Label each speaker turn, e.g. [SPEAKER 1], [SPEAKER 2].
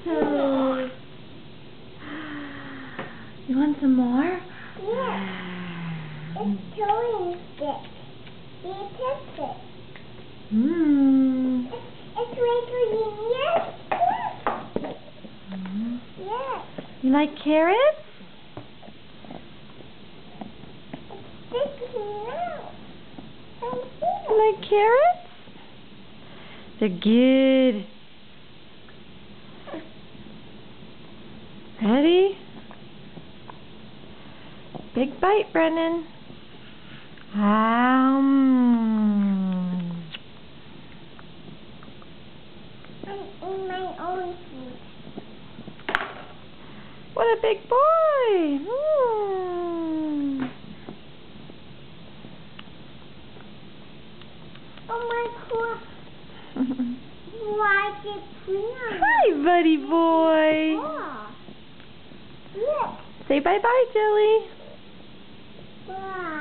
[SPEAKER 1] toes. You want some more?
[SPEAKER 2] Yeah. It's chewing stick. You taste it.
[SPEAKER 1] Mmm.
[SPEAKER 2] It's wrinkly. Yes. Yes.
[SPEAKER 1] You like carrots?
[SPEAKER 2] It's sticking out.
[SPEAKER 1] You like carrots? They're good. Ready? Big bite, Brennan.
[SPEAKER 2] I'm in my own food.
[SPEAKER 1] What a big boy. Mm.
[SPEAKER 2] Oh my God. Why did clean?
[SPEAKER 1] Hi, buddy boy.
[SPEAKER 2] Oh. Look.
[SPEAKER 1] Say bye-bye, Jelly.
[SPEAKER 2] Wow.